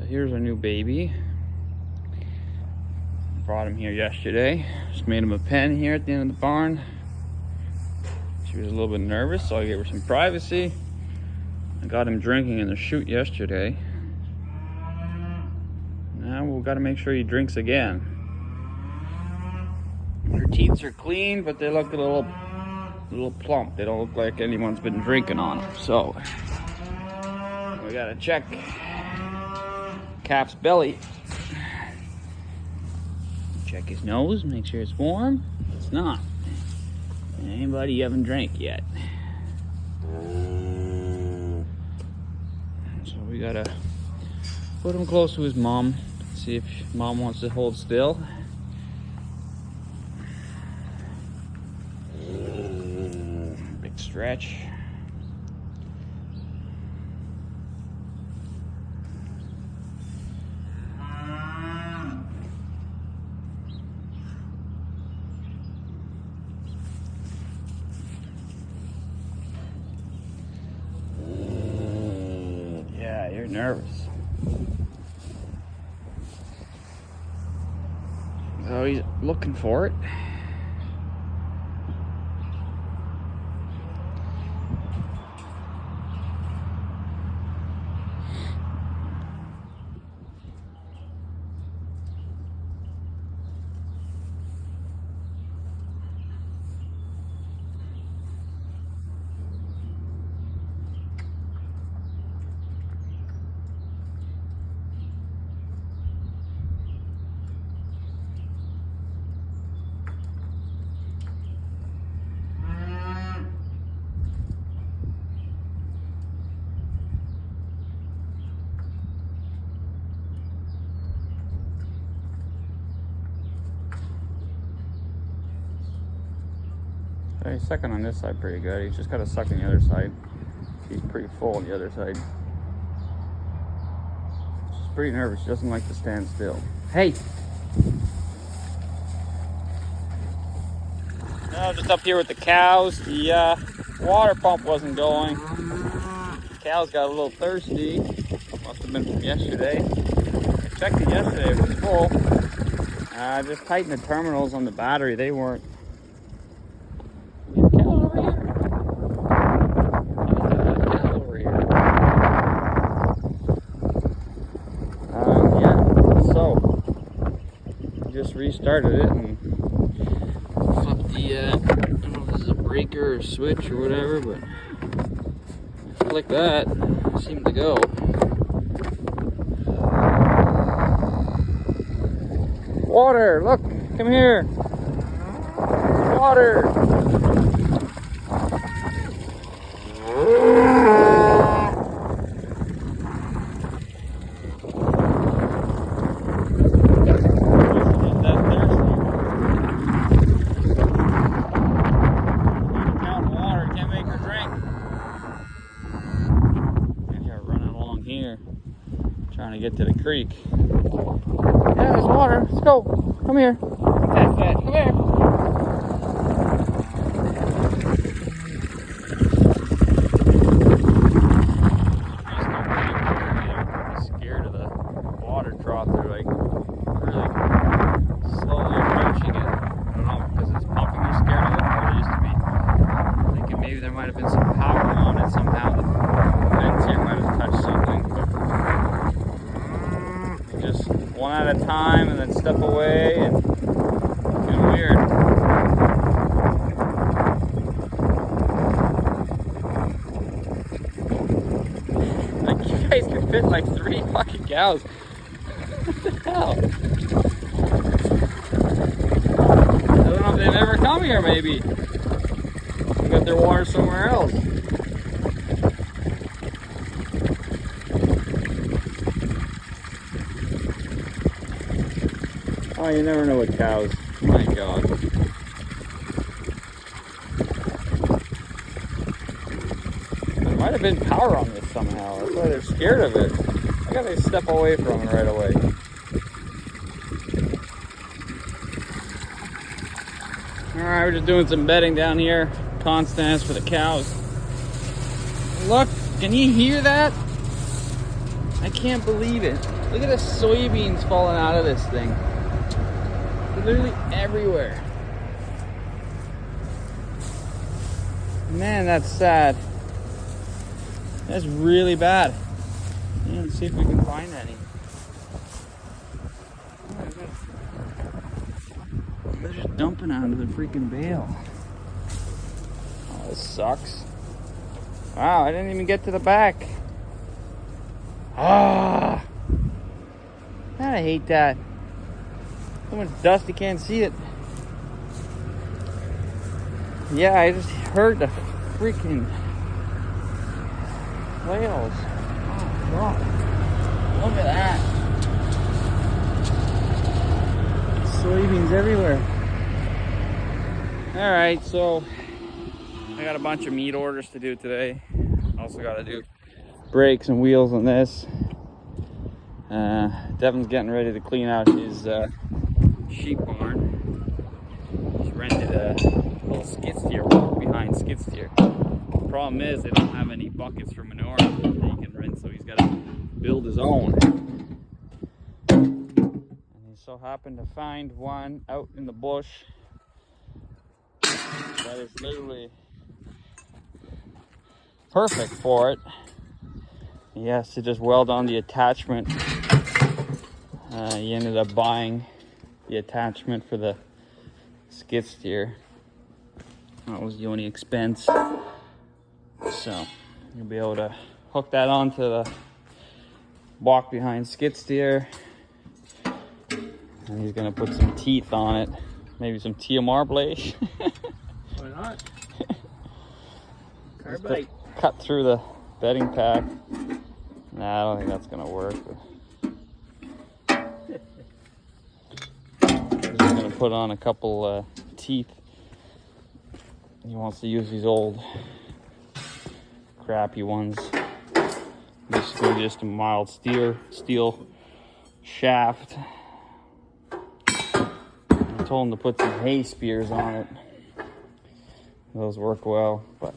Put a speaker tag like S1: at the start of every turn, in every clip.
S1: Here's our new baby. Brought him here yesterday. Just made him a pen here at the end of the barn. She was a little bit nervous, so I gave her some privacy. I got him drinking in the chute yesterday. Now we've got to make sure he drinks again. Her teeth are clean, but they look a little plump. They don't look like anyone's been drinking on them. So we gotta check Cap's belly. Check his nose, make sure it's warm. It's not. Anybody you haven't drank yet. So we gotta put him close to his mom. See if mom wants to hold still. Big stretch. Yeah, you're nervous. Oh, he's looking for it. He's sucking on this side pretty good. He's just got to suck on the other side. He's pretty full on the other side. She's pretty nervous. She doesn't like to stand still. Hey! Now just up here with the cows. The water pump wasn't going. The cows got a little thirsty. Must have been from yesterday. I checked it yesterday. It was full. Just tightened the terminals on the battery. They weren't. Just restarted it and flipped the I don't know if this is a breaker or switch or whatever, but click that, it seemed to go. Water, look, come here. Water. Trying to get to the creek. Yeah, there's water. Let's go. Come here. Come here. Scared of the water trough. They're like really slowly approaching it. I don't know because it's pumping. They're scared of it. Or they used to be thinking maybe there might have been some power on it somehow. The vents here might have touched something. Just one at a time and then step away, and it's kind of weird. Like, you guys can fit like 3 fucking cows. What the hell? I don't know if they've ever come here, maybe. They got their water somewhere else. Oh, you never know with cows. My God. There might have been power on this somehow. That's why they're scared of it. I gotta step away from it right away. Alright, we're just doing some bedding down here. Constance for the cows. Look, can you hear that? I can't believe it.
S2: Look at the soybeans falling out of this thing. They're literally everywhere. Man, that's sad. That's really bad. Yeah, let's see if we can find any. They're just dumping out of the freaking bale. Oh, this sucks. Wow, I didn't even get to the back. Ah, God, I hate that. So much dust you can't see it. Yeah, I just heard the freaking whales. Oh God, look at that. Soybeans everywhere. All right, so I got a bunch of meat orders to do today. Also got to do brakes and wheels on this. Devin's getting ready to clean out his sheep barn. He's rented a little skid steer walk behind skid steer. The problem is they don't have any buckets for manure that he can rent, so he's got to build his own. And he so happened to find one out in the bush that is literally perfect for it. He has to just weld on the attachment. He ended up buying the attachment for the skid steer. That was the only expense. So you'll be able to hook that onto the block behind skid steer. And he's gonna put some teeth on it. Maybe some TMR blade.
S3: Why not? Carbide.
S2: Cut through the bedding pack. Nah, I don't think that's gonna work. He's gonna put on a couple teeth. He wants to use these old crappy ones. Basically just a mild steel shaft. I told him to put some hay spears on it. Those work well, but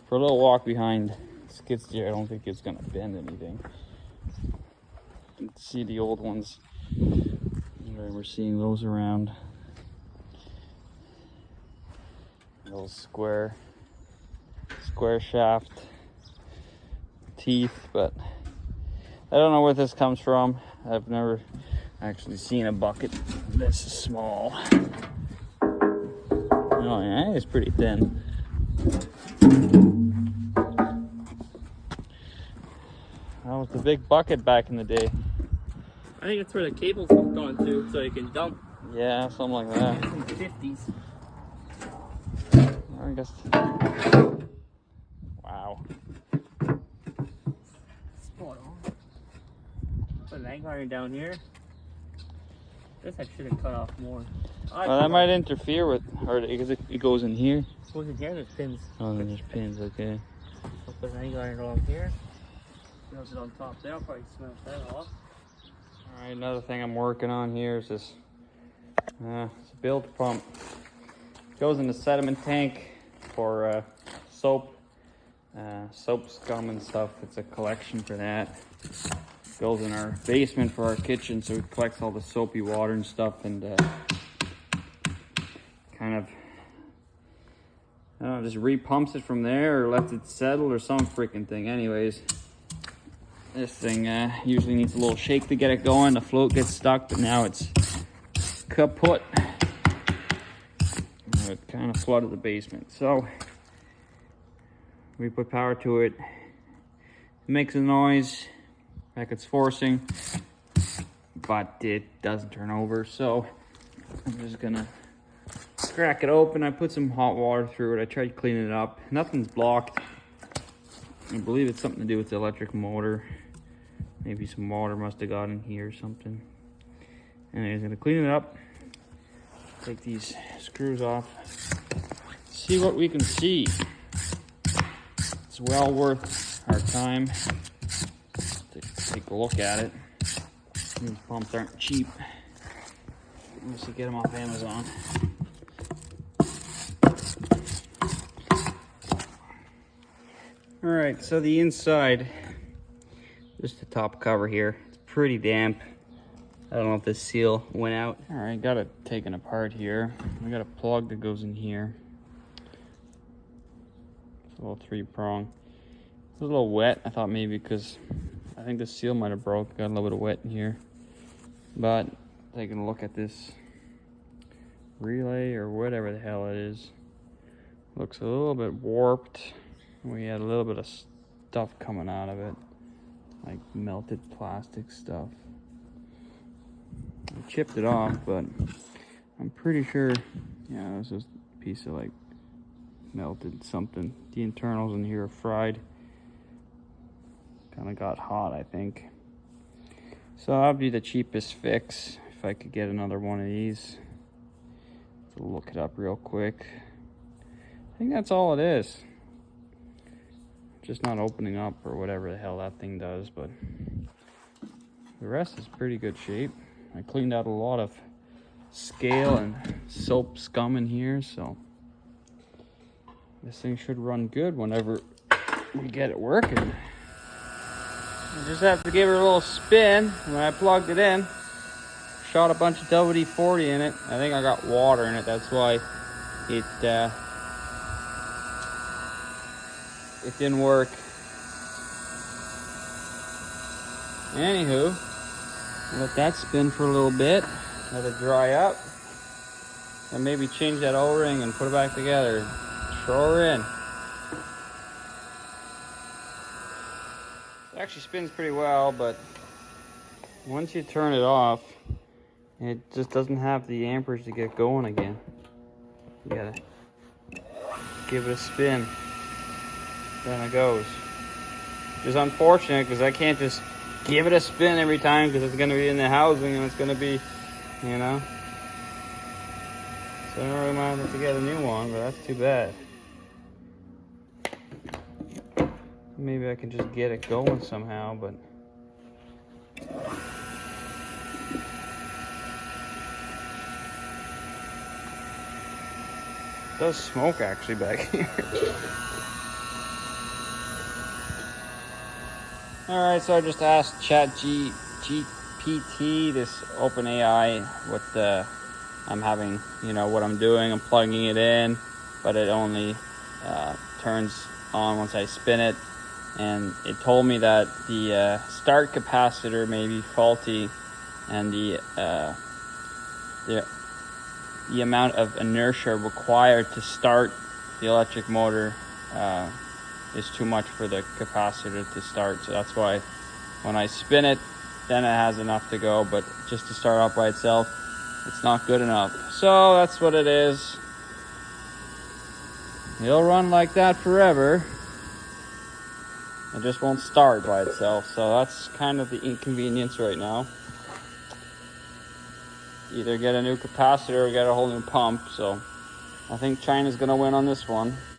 S2: for a little walk behind skid steer, I don't think it's gonna bend anything. You can see the old ones. We're seeing those around. Little square shaft teeth, but I don't know where this comes from. I've never actually seen a bucket this small. Oh yeah, it's pretty thin. That was the big bucket back in the day.
S3: I think that's where the cable's hooked on to, so you can dump.
S2: Yeah, something like that.
S3: It's in the 50s.
S2: I guess. Wow.
S3: Spot on. Put an angle iron down here. This I should have cut off more.
S2: Well, that might interfere with, or because it goes in here.
S3: Goes in here, there's pins.
S2: Oh, there's pins, okay.
S3: I'll put an angle iron along here. Build it on top there, I'll probably smelt that off.
S2: Alright, another thing I'm working on here is this. It's a build pump. It goes in the sediment tank for soap scum and stuff. It's a collection for that. It goes in our basement for our kitchen, so it collects all the soapy water and stuff, and kind of, I don't know, just repumps it from there or lets it settle or some freaking thing. Anyways, this thing usually needs a little shake to get it going. The float gets stuck, but now it's kaput. It kind of flooded the basement, so we put power to it. It makes a noise like it's forcing, but it doesn't turn over, so I'm just gonna crack it open. I put some hot water through it. I tried cleaning it up. Nothing's blocked. I believe it's something to do with the electric motor. Maybe some water must have got in here or something. Anyways, I'm gonna clean it up. Take these screws off. See what we can see. It's well worth our time to take a look at it. These pumps aren't cheap. Unless you get them off Amazon. Alright, so the inside, just the top cover here, it's pretty damp. I don't know if the seal went out.
S1: All right, got it taken apart here. We got a plug that goes in here. It's a little 3-prong. It's a little wet. I thought maybe because I think the seal might have broke. Got a little bit of wet in here. But taking a look at this relay or whatever the hell it is, looks a little bit warped. We had a little bit of stuff coming out of it, like melted plastic stuff. I chipped it off, but I'm pretty sure, yeah, this is a piece of like melted something. The internals in here are fried. Kind of got hot, I think. So that'd be the cheapest fix if I could get another one of these. Let's look it up real quick. I think that's all it is. Just not opening up or whatever the hell that thing does, but the rest is pretty good shape. I cleaned out a lot of scale and soap scum in here, so this thing should run good whenever we get it working. I just have to give it a little spin. When I plugged it in, shot a bunch of WD-40 in it. I think I got water in it, that's why it didn't work. Anywho, let that spin for a little bit, let it dry up, and maybe change that O-ring and put it back together. Throw her in. It actually spins pretty well, but once you turn it off, it just doesn't have the amperage to get going again. You gotta give it a spin, then it goes. Which is unfortunate because I can't just give it a spin every time because it's going to be in the housing and it's going to be, you know. So I don't really might have to get a new one, but that's too bad. Maybe I can just get it going somehow, but it does smoke actually back here. Alright, so I just asked ChatGPT, this OpenAI, what I'm having, you know, what I'm doing. I'm plugging it in, but it only turns on once I spin it. And it told me that the start capacitor may be faulty, and the amount of inertia required to start the electric motor is too much for the capacitor to start. So that's why when I spin it, then it has enough to go, but just to start off by itself, it's not good enough. So that's what it is. It'll run like that forever. It just won't start by itself. So that's kind of the inconvenience right now. Either get a new capacitor or get a whole new pump. So I think China's gonna win on this one.